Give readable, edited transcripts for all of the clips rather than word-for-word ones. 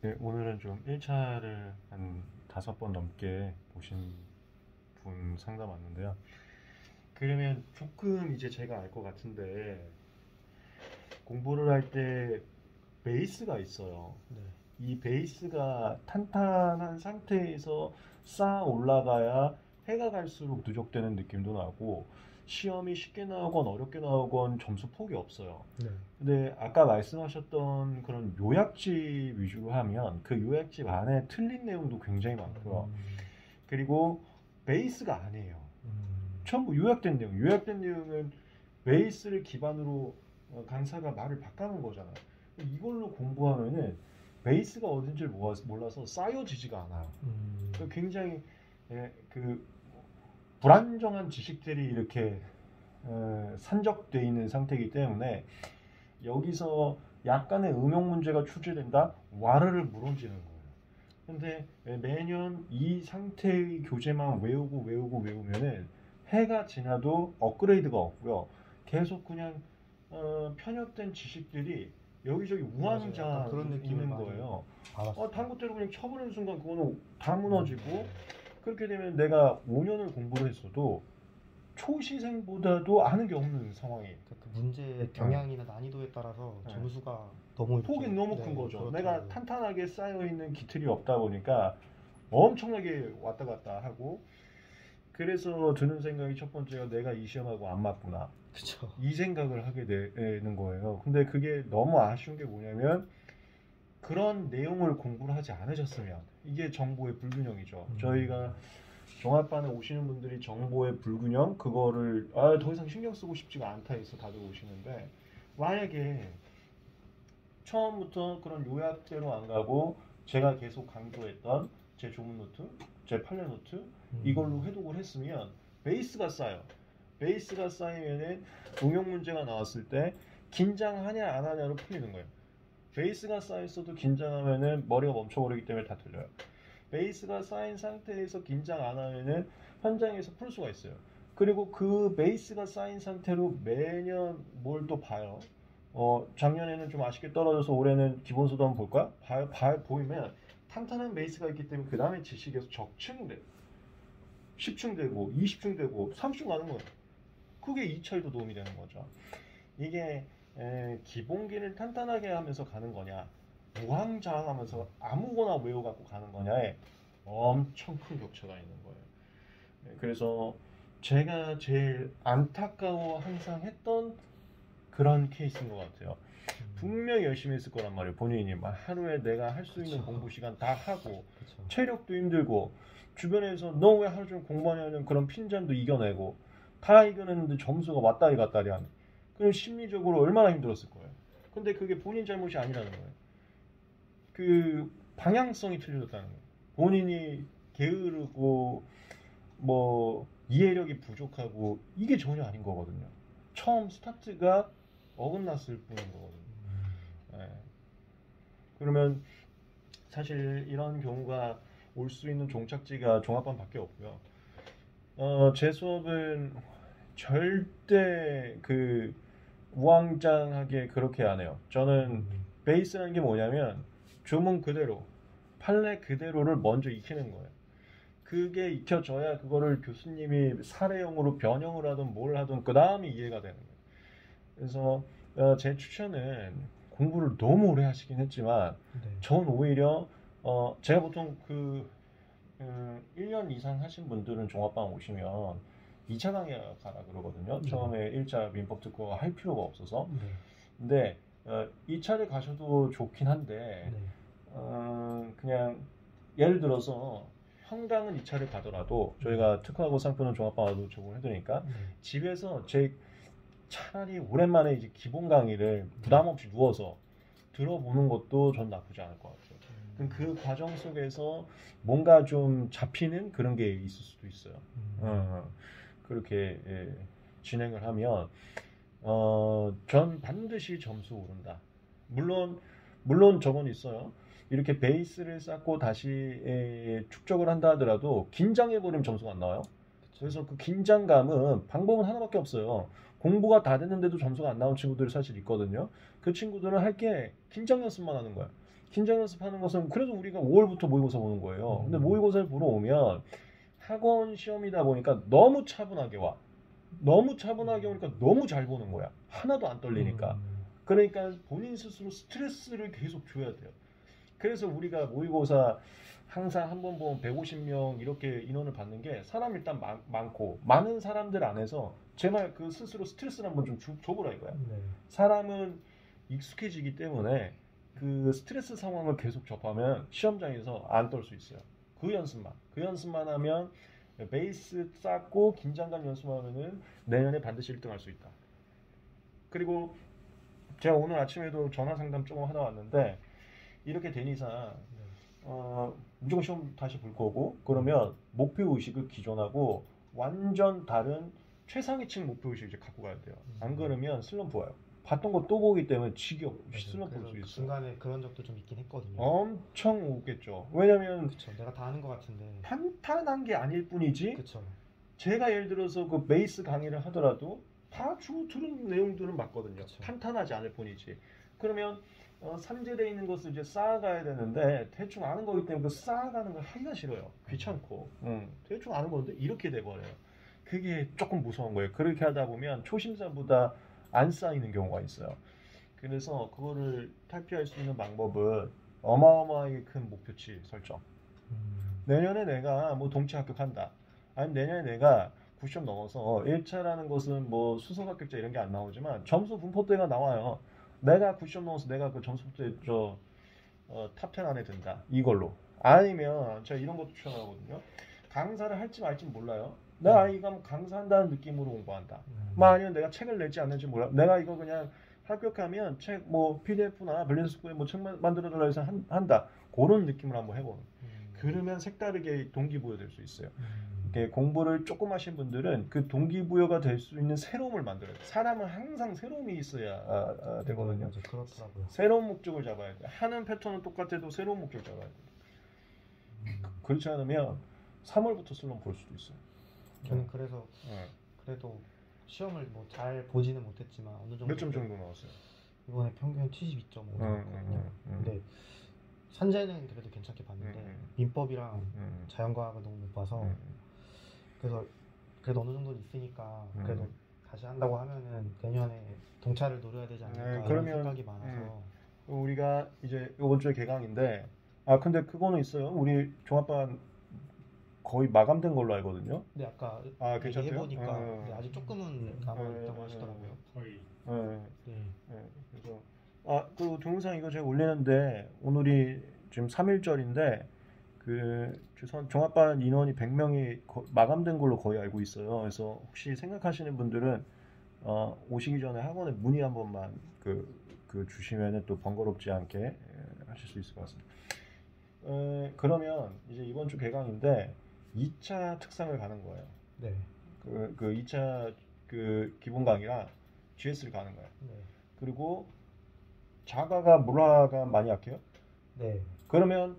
네, 오늘은 좀 1차를 한 5번 넘게 보신 분 상담 왔는데요. 그러면 조금 이제 제가 알 것 같은데 공부를 할 때 베이스가 있어요. 네. 이 베이스가 탄탄한 상태에서 쌓아 올라가야 해가 갈수록 누적되는 느낌도 나고 시험이 쉽게 나오건 어렵게 나오건 점수 폭이 없어요. 네. 근데 아까 말씀하셨던 그런 요약집 위주로 하면 그 요약집 안에 틀린 내용도 굉장히 많고요. 그리고 베이스가 아니에요. 전부 요약된 내용. 요약된 내용은 베이스를 기반으로 강사가 말을 바꿔놓은 거잖아요. 이걸로 공부하면은 베이스가 어딘지를 몰라서 쌓여지지가 않아요. 굉장히 그 불안정한 지식들이 이렇게 산적돼 있는 상태이기 때문에 여기서 약간의 응용 문제가 출제된다? 와르르 무너지는 거예요. 근데 매년 이 상태의 교재만 외우면은 해가 지나도 업그레이드가 없고요. 계속 그냥 편협된 지식들이 여기저기 우왕좌 그런 느낌을 있는 많이 거예요. 받았어요. 당구대로 그냥 쳐버리는 순간 그거는 다 무너지고 그렇게 되면 내가 5년을 공부를 했어도 초시생보다도 아는 게 없는 상황이에요. 그 문제의 경향이나 난이도에 따라서 네. 점수가 너무 폭이 너무 큰 거죠. 그렇더라고요. 내가 탄탄하게 쌓여있는 기틀이 없다 보니까 엄청나게 왔다 갔다 하고 그래서 드는 생각이 첫 번째가 내가 이 시험하고 안 맞구나. 그쵸. 이 생각을 하게 되는 거예요. 근데 그게 너무 아쉬운 게 뭐냐면 그런 내용을 공부를 하지 않으셨으면 이게 정보의 불균형이죠. 저희가 종합반에 오시는 분들이 정보의 불균형 그거를 더 이상 신경 쓰고 싶지가 않다 해서 다들 오시는데 만약에 처음부터 그런 요약대로 안 가고 제가 계속 강조했던 제 조문 노트, 제 판례 노트 이걸로 회독을 했으면 베이스가 쌓여. 베이스가 쌓이면은 응용 문제가 나왔을 때 긴장하냐 안 하냐로 풀리는 거예요. 베이스가 쌓였어도 긴장하면은 머리가 멈춰버리기 때문에 다 틀려요. 베이스가 쌓인 상태에서 긴장 안 하면은 현장에서 풀 수가 있어요. 그리고 그 베이스가 쌓인 상태로 매년 뭘 또 봐요. 작년에는 좀 아쉽게 떨어져서 올해는 기본소도 한번 볼까? 보이면 탄탄한 베이스가 있기 때문에 그 다음에 지식에서 적층돼. 10층 되고 20층 되고 30층 가는 거예요. 그게 2차에도 도움이 되는 거죠. 이게 기본기를 탄탄하게 하면서 가는 거냐 무항자항하면서 아무거나 외워갖고 가는 거냐에 엄청 큰 격차가 있는 거예요. 그래서 제가 제일 안타까워 항상 했던 그런 케이스인 것 같아요. 분명히 열심히 했을 거란 말이에요. 본인이 막 하루에 내가 할 수 있는 공부 시간 다 하고 체력도 힘들고 주변에서 너 왜 하루 종일 공부하냐는 그런 핀잔도 이겨내고 다 이겨냈는데 점수가 왔다리 갔다리 하는 그럼 심리적으로 얼마나 힘들었을 거예요. 근데 그게 본인 잘못이 아니라는 거예요. 그 방향성이 틀려졌다는 거예요. 본인이 게으르고 뭐 이해력이 부족하고 이게 전혀 아닌 거거든요. 처음 스타트가 어긋났을 뿐인 거거든요. 네. 그러면 사실 이런 경우가 올 수 있는 종착지가 종합반밖에 없고요. 제 수업은 절대 그 우왕좌왕하게 그렇게 안 해요. 저는 베이스라는 게 뭐냐면 주문 그대로 판례 그대로를 먼저 익히는 거예요. 그게 익혀져야 그거를 교수님이 사례형으로 변형을 하든 뭘 하든 그 다음에 이해가 되는 거예요. 그래서 제 추천은 공부를 너무 오래 하시긴 했지만 전 오히려 제가 보통 1년 이상 하신 분들은 종합반 오시면 2차 강의 가라 그러거든요. 처음에 1차 민법 듣고 할 필요가 없어서. 근데 2차를 가셔도 좋긴 한데 그냥 예를 들어서 형당은 2차를 가더라도 저희가 특화하고 상표는 종합반으로 제공을 해드리니까 집에서 차라리 오랜만에 이제 기본 강의를 부담 없이 누워서 들어보는 것도 전 나쁘지 않을 것 같아요. 그럼 그 과정 속에서 뭔가 좀 잡히는 그런 게 있을 수도 있어요. 그렇게 진행을 하면 전 반드시 점수 오른다. 물론 저건 있어요. 이렇게 베이스를 쌓고 다시 축적을 한다 하더라도 긴장해버리면 점수가 안 나와요. 그래서 그 긴장감은 방법은 하나밖에 없어요. 공부가 다 됐는데도 점수가 안 나온 친구들이 사실 있거든요. 그 친구들은 할 게 긴장 연습만 하는 거야. 긴장 연습하는 것은 그래도 우리가 5월부터 모의고사 보는 거예요. 근데 모의고사를 보러 오면 학원 시험이다 보니까 너무 차분하게 와. 너무 차분하게 오니까 너무 잘 보는 거야. 하나도 안 떨리니까. 그러니까 본인 스스로 스트레스를 계속 줘야 돼요. 그래서 우리가 모의고사 항상 한 번 보면 150명 이렇게 인원을 받는 게 사람 일단 많고 많은 사람들 안에서 제발 그 스스로 스트레스를 한번 좀 줘보라 이거야. 네. 사람은 익숙해지기 때문에 그 스트레스 상황을 계속 접하면 시험장에서 안 떨 수 있어요. 그 연습만 하면 베이스 쌓고 긴장감 연습하면은 내년에 반드시 1등 할 수 있다. 그리고 제가 오늘 아침에도 전화 상담 조금 하다 왔는데 이렇게 된 이상 무조건 시험 다시 볼 거고 그러면 목표 의식을 기존하고 완전 다른 최상위층 목표 의식을 이제 갖고 가야 돼요. 안 그러면 슬럼프 와요. 봤던 거 또 보기 때문에 지겹고 슬럼프 올 수 있어요. 중간에 그런 적도 좀 있긴 했거든요. 엄청 오겠죠. 왜냐면 그쵸, 내가 다 아는 것 같은데 탄탄한 게 아닐 뿐이지. 그쵸. 제가 예를 들어서 그 베이스 강의를 하더라도 다 들은 내용들은 맞거든요. 그쵸. 탄탄하지 않을 뿐이지. 그러면 산재되어 있는 것을 이제 쌓아가야 되는데 대충 아는 거기 때문에 그 쌓아가는 걸 하기가 싫어요. 귀찮고. 대충 아는 건데 이렇게 돼버려요. 그게 조금 무서운 거예요. 그렇게 하다 보면 초심자보다 안 쌓이는 경우가 있어요. 그래서 그거를 탈피할 수 있는 방법은 어마어마하게 큰 목표치 설정. 내년에 내가 뭐 동치 합격한다. 아니면 내년에 내가 9시험 넘어서 1차라는 것은 뭐 수석 합격자 이런 게 안 나오지만 점수 분포대가 나와요. 내가 9시험 넘어서 내가 그 점수대 탑10 안에 든다. 이걸로. 아니면 제가 이런 것도 추천하거든요. 강사를 할지 말지 몰라요. 내가 이거 강사한다는 느낌으로 공부한다. 뭐 아니면 내가 책을 낼지 않는지 몰라. 내가 이거 그냥 합격하면 책 뭐 PDF나 블린스코에 뭐 책 만들어달라 해서 한다. 그런 느낌을 한번 해보는. 그러면 색다르게 동기부여될 수 있어요. 공부를 조금 하신 분들은 그 동기부여가 될 수 있는 새로움을 만들어요. 사람은 항상 새로움이 있어야 되거든요. 그렇더라고요. 새로운 목적을 잡아야 돼요. 하는 패턴은 똑같아도 새로운 목적을 잡아야 돼요. 그렇지 않으면 3월부터 슬럼프 볼 수도 있어요. 저는 그래서 그래도 시험을 뭐 잘 보지는 못했지만 어느 정도 몇 점 정도 나왔어요? 이번에 평균 72.5 나왔거든요. 근데 산재는 그래도 괜찮게 봤는데 민법이랑 자연과학은 너무 못 봐서 그래서 그래도 어느 정도는 있으니까 그래도 다시 한다고 하면은 내년에 동차를 노려야 되지 않을까 그러면, 이런 생각이 많아서 우리가 이제 이번 주에 개강인데 근데 그거는 있어요. 우리 종합반 거의 마감된 걸로 알거든요. 근데 아까 괜찮대요? 해보니까 네, 아직 조금은 남아있다고 하시더라고요. 거의. 그래서 그 동영상 이거 제가 올리는데 오늘이 지금 3일절인데 그 종합반 인원이 100명이 마감된 걸로 거의 알고 있어요. 그래서 혹시 생각하시는 분들은 오시기 전에 학원에 문의 한 번만 그 주시면은 또 번거롭지 않게 하실 수 있을 것 같습니다. 그러면 이제 이번 주 개강인데 2차 특상을 가는 거예요. 네. 그 2차 그 기본 강의랑 GS를 가는 거예요. 네. 그리고 자가가 물화가 많이 약해요. 네. 그러면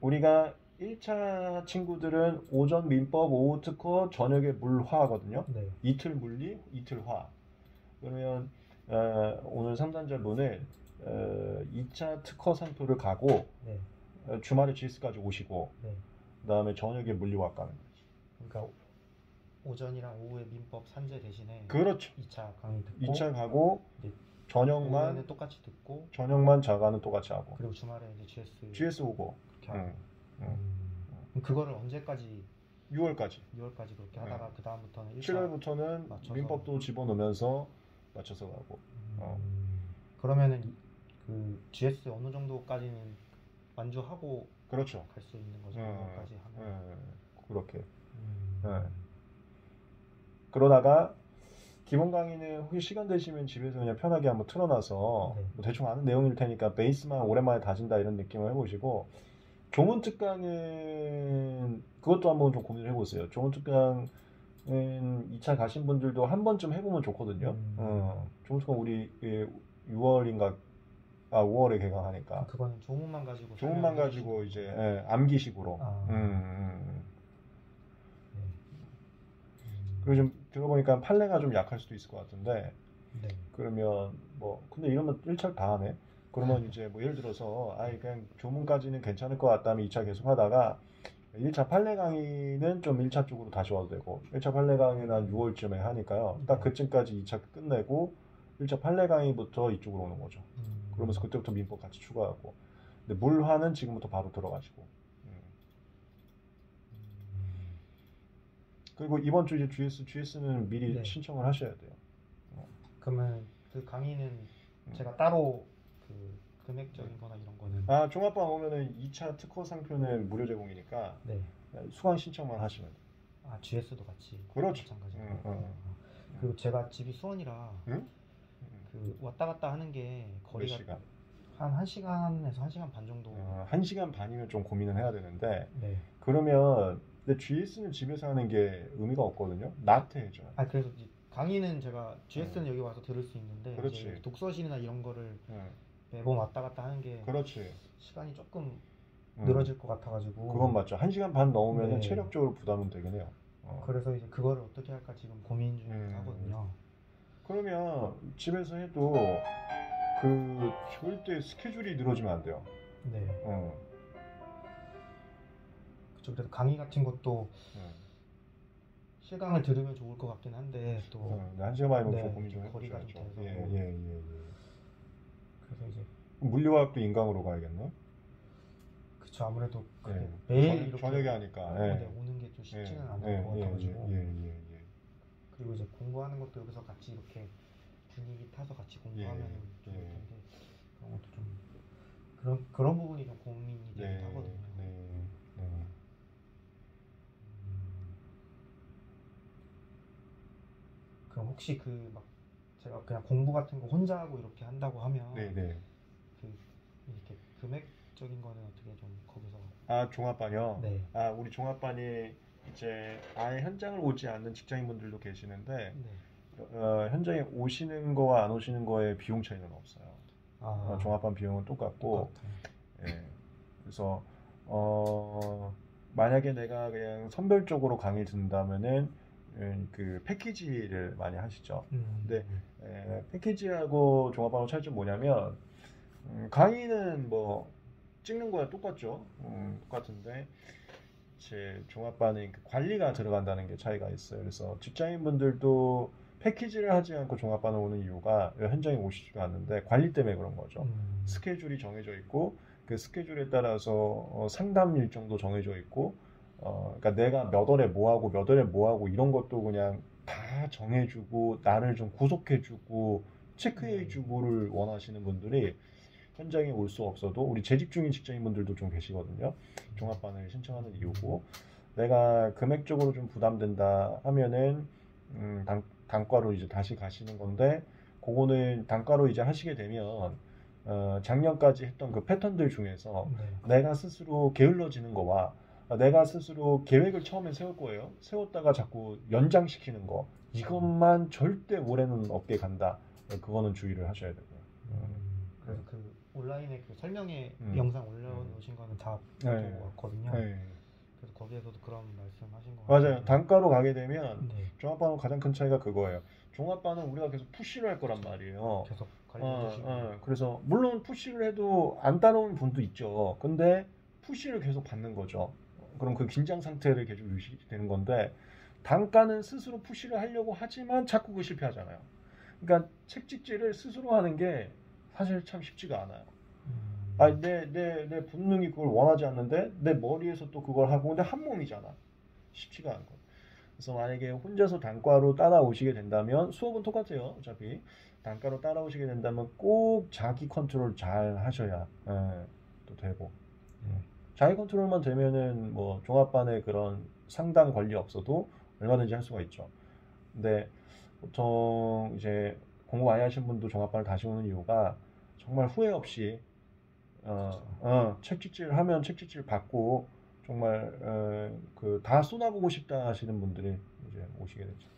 우리가 1차 친구들은 오전 민법, 오후 특허, 저녁에 물화거든요. 네. 이틀 물리, 이틀 화. 그러면 오늘 3단자 분을 2차 특허 상토를 가고 네. 주말에 GS까지 오시고 네. 그다음에 저녁에 물리화 가는 거지. 그러니까 오전이랑 오후에 민법 산재 대신에 그렇죠. 2차 강의 듣고 2차 가고 네. 저녁만 오후에는 똑같이 듣고 자가는 똑같이 하고 그리고 주말에 이제 GS 오고 그렇게 하고. 그럼 그거를 언제까지 6월까지 6월까지 그렇게 하다가 그 다음부터는 7월부터는 맞춰서. 민법도 집어넣으면서 맞춰서 가고 그러면은 그 GS 어느 정도까지는 완주하고 그렇죠. 갈 수 있는 거죠. 6월까지 하면. 그렇게. 그러다가 기본 강의는 혹시 시간 되시면 집에서 그냥 편하게 한번 틀어놔서 네. 뭐 대충 아는 내용일 테니까 베이스만 오랜만에 다진다 이런 느낌을 해보시고 조문 특강은 그것도 한번 좀 고민을 해보세요. 조문 특강은 2차 가신 분들도 한 번쯤 해보면 좋거든요. 조문 특강 우리 6월인가 5월에 개강하니까 그거는 조문만 가지고 이제 암기식으로. 그리고 좀 들어보니까 판례가 좀 약할 수도 있을 것 같은데 네. 그러면 뭐 근데 이러면 1차를 다 하네. 그러면 이제 뭐 예를 들어서 그냥 조문까지는 괜찮을 것 같다면 2차 계속 하다가 1차 판례 강의는 좀 1차 쪽으로 다시 와도 되고 1차 판례 강의는 한 6월쯤에 하니까요. 딱 그쯤까지 2차 끝내고 1차 판례 강의부터 이쪽으로 오는 거죠. 그러면서 그때부터 민법 같이 추가하고. 근데 물화는 지금부터 바로 들어가시고. 그리고 이번 주 이제 GS는 미리 네. 신청을 하셔야 돼요. 그러면 그 강의는 제가 따로 그 금액적인 거나 이런 거는 종합반 오면은 2차 특허 상표는 무료 제공이니까 네. 수강 신청만 하시면 돼요. GS도 같이 그렇죠. 마찬가지로. 그리고 제가 집이 수원이라 그 왔다 갔다 하는 게 거리가 한 1시간에서 1시간 반 정도. 1시간 반이면 좀 고민은 해야 되는데 네. 그러면 근데 GS는 집에서 하는 게 의미가 없거든요. 나태해져요. 그래서 이제 강의는 제가 GS는 여기 와서 들을 수 있는데 이제 독서실이나 이런 거를 매번 왔다 갔다 하는 게 시간이 조금 늘어질 것 같아가지고. 그건 맞죠. 1시간 반 넘으면 체력적으로 부담은 되긴 해요. 그래서 이제 그거를 어떻게 할까 지금 고민 중이긴 하거든요. 그러면 집에서 해도 절대 스케줄이 늘어지면 안 돼요. 네. 그쵸. 그래서 강의 같은 것도 실강을 들으면 좋을 것 같긴 한데 또 1시간 반이면 좀 고민 좀 거리가 좀 해보셔야죠. 돼서. 그래서 이제 물리화학도 인강으로 가야겠네. 그쵸. 아무래도 매일 이렇게 저녁에 하니까 오는 게 좀 쉽지는 않을 것 같아가지고. 그리고 이제 공부하는 것도 여기서 같이 이렇게 분위기 타서 같이 공부하면 좋을 텐데 그런 것도 좀 그런 부분이 좀 고민이 되긴 하거든요. 그럼 혹시 막 제가 그냥 공부 같은 거 혼자 하고 이렇게 한다고 하면 이렇게 금액적인 거는 어떻게 좀 거기서 종합반이요? 네. 우리 종합반이 이제 아예 현장을 오지 않는 직장인분들도 계시는데 현장에 오시는 거와 안 오시는 거에 비용 차이는 없어요. 종합반 비용은 똑같고 그래서 만약에 내가 그냥 선별적으로 강의 듣는다면은 그 패키지를 많이 하시죠. 근데 패키지하고 종합반하고 차이점이 뭐냐면 강의는 뭐 찍는 거야 똑같죠. 똑같은데 제 종합반은 관리가 들어간다는 게 차이가 있어요. 그래서 직장인분들도 패키지를 하지 않고 종합반을 오는 이유가 현장에 오시지도 않는데 관리 때문에 그런 거죠. 스케줄이 정해져 있고 그 스케줄에 따라서 상담 일정도 정해져 있고 그러니까 내가 몇 월에 뭐 하고 몇 월에 뭐 하고 이런 것도 그냥 다 정해주고 나를 좀 구속해주고 체크해주고를 원하시는 분들이 현장에 올 수 없어도 우리 재직 중인 직장인분들도 좀 계시거든요. 종합반을 신청하는 이유고 내가 금액적으로 좀 부담된다 하면은 단과로 이제 다시 가시는 건데 그거는 단과로 이제 하시게 되면 작년까지 했던 그 패턴들 중에서 내가 스스로 게을러지는 거와 내가 스스로 계획을 처음에 세울 거예요. 세웠다가 자꾸 연장시키는 거 이것만 절대 올해는 없게 간다. 그거는 주의를 하셔야 되고요. 그래서 그 온라인에 그 설명회 영상 올려놓으신 거는 다 본 것 같거든요. 그래서 거기에서도 그런 말씀하신 거 같아요. 맞아요. 단과로 가게 되면 종합반하고 가장 큰 차이가 그거예요. 종합반은 우리가 계속 푸시를 할 거란 말이에요. 계속 관리해주시고. 그래서 물론 푸시를 해도 안 따라오는 분도 있죠. 근데 푸시를 계속 받는 거죠. 그럼 그 긴장 상태를 계속 유지되는 건데 단과는 스스로 푸시를 하려고 하지만 자꾸 그 실패하잖아요. 그러니까 책찍질을 스스로 하는 게 사실 참 쉽지가 않아요. 내 본능이 그걸 원하지 않는데 내 머리에서 또 그걸 하고 근데 한 몸이잖아. 쉽지가 않고. 그래서 만약에 혼자서 단과로 따라오시게 된다면 수업은 똑같아요. 어차피 단과로 따라오시게 된다면 꼭 자기 컨트롤 잘 하셔야 또 되고 자기 컨트롤만 되면은 뭐 종합반의 그런 상담 관리 없어도 얼마든지 할 수가 있죠. 근데 보통 이제 공부 많이 하신 분도 종합반을 다시 오는 이유가 정말 후회 없이 책찍질 하면 책찍질 받고 정말 그 다 쏟아보고 싶다 하시는 분들이 이제 오시게 되죠.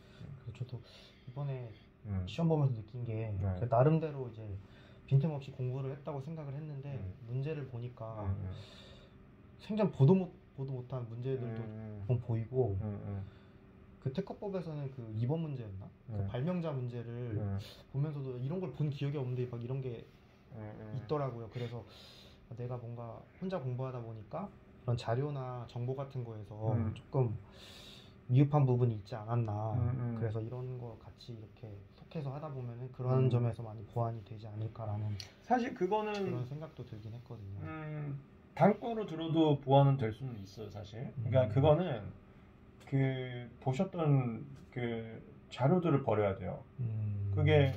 그래서 저도 이번에 시험 보면서 느낀 게 나름대로 이제 빈틈없이 공부를 했다고 생각을 했는데 문제를 보니까 생전 보도 못한 문제들도 좀 보이고 그 특허법에서는 그 2번 문제였나? 그 발명자 문제를 보면서도 이런 걸 본 기억이 없는데 막 이런 게 있더라고요. 그래서 내가 뭔가 혼자 공부하다 보니까 그런 자료나 정보 같은 거에서 조금 미흡한 부분이 있지 않았나. 그래서 이런 거 같이 이렇게 속해서 하다 보면은 그런 점에서 많이 보완이 되지 않을까라는 사실 그거는 그런 생각도 들긴 했거든요. 단과로 들어도 보완은 될 수는 있어요, 사실. 그러니까 그거는 그 보셨던 그 자료들을 버려야 돼요. 그게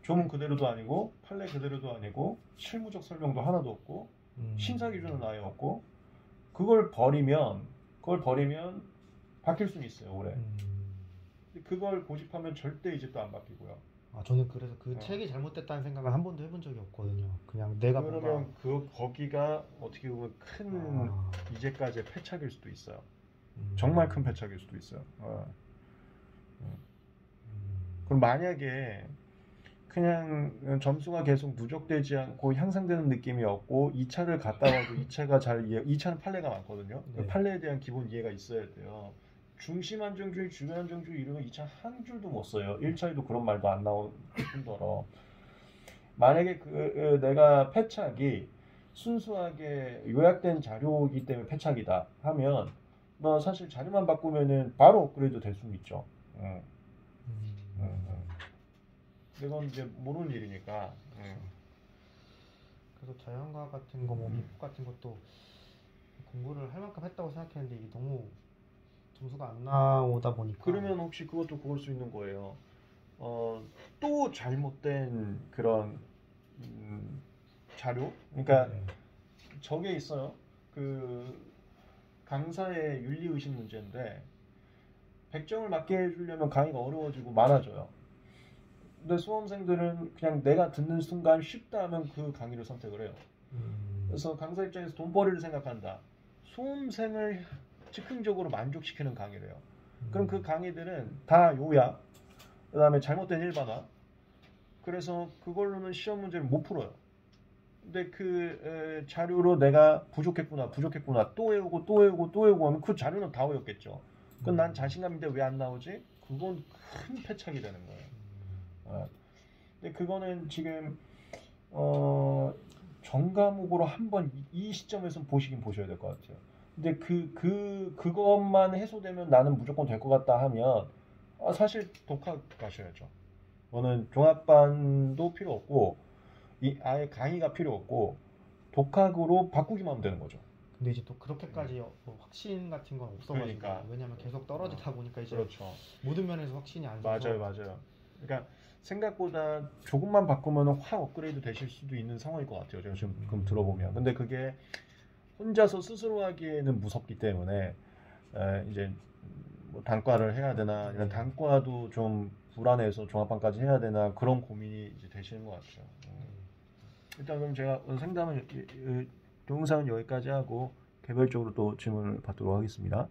조문 그대로도 아니고 판례 그대로도 아니고 실무적 설명도 하나도 없고 심사 기준은 아예 없고 그걸 버리면 바뀔 수는 있어요, 올해. 근데 그걸 고집하면 절대 이제 또 안 바뀌고요. 저는 그래서 그 책이 잘못됐다는 생각을 한 번도 해본 적이 없거든요. 그냥 내가 그러면 거기가 어떻게 보면 큰 이제까지의 패착일 수도 있어요. 정말 큰 패착일 수도 있어요. 그럼 만약에 그냥 점수가 계속 누적되지 않고 향상되는 느낌이 없고 2차를 갔다 와도 2차는 판례가 많거든요. 네. 판례에 대한 기본 이해가 있어야 돼요. 중심 안정주의, 주변 안정주의 이러면 2차 한 줄도 못 써요. 1차에도 그런 말도 안 나올 뿐더러. 만약에 내가 패착이 순수하게 요약된 자료이기 때문에 패착이다 하면 너 사실 자료만 바꾸면은 바로 업그레이드 될 수는 있죠. 이건 이제 모르는 일이니까. 그래서 자연과학 같은 거, 미국 같은 것도 공부를 할 만큼 했다고 생각했는데 이게 너무 점수가 안 나오다 보니까. 그러면 혹시 그것도 그럴 수 있는 거예요. 또 잘못된 그런 자료? 그러니까 저게 있어요. 그 강사의 윤리의식 문제인데 100점을 맞게 해주려면 강의가 어려워지고 많아져요. 근데 수험생들은 그냥 내가 듣는 순간 쉽다 하면 그 강의를 선택을 해요. 그래서 강사 입장에서 돈벌이를 생각한다. 수험생을 즉흥적으로 만족시키는 강의를 해요. 그럼 그 강의들은 다 요약, 그 다음에 잘못된 일반화. 그래서 그걸로는 시험 문제를 못 풀어요. 근데 그 자료로 내가 부족했구나 또 외우고 하면 그 자료는 다 외웠겠죠. 그건 난 자신감인데 왜 안 나오지? 그건 큰 패착이 되는 거예요. 근데 그거는 지금 전과목으로 한번 이 시점에서 보셔야 될 것 같아요. 근데 그것만 해소되면 나는 무조건 될 것 같다 하면 사실 독학 가셔야죠. 저는 종합반도 필요 없고 아예 강의가 필요 없고 독학으로 바꾸기만 하면 되는 거죠. 근데 이제 또 그렇게까지 확신 같은 건 없어가지고 그러니까. 왜냐면 계속 떨어지다 보니까 이제 그렇죠. 모든 면에서 확신이 안 서서 맞아요. 그러니까 생각보다 조금만 바꾸면 확 업그레이드 되실 수도 있는 상황일 것 같아요. 제가 지금 들어보면. 근데 그게 혼자서 스스로 하기에는 무섭기 때문에 이제 뭐 단과를 해야 되나 아니면 단과도 좀 불안해서 종합반까지 해야 되나 그런 고민이 이제 되시는 것 같아요. 일단 그럼 제가 상담은 동영상은 여기까지 하고 개별적으로 또 질문을 받도록 하겠습니다.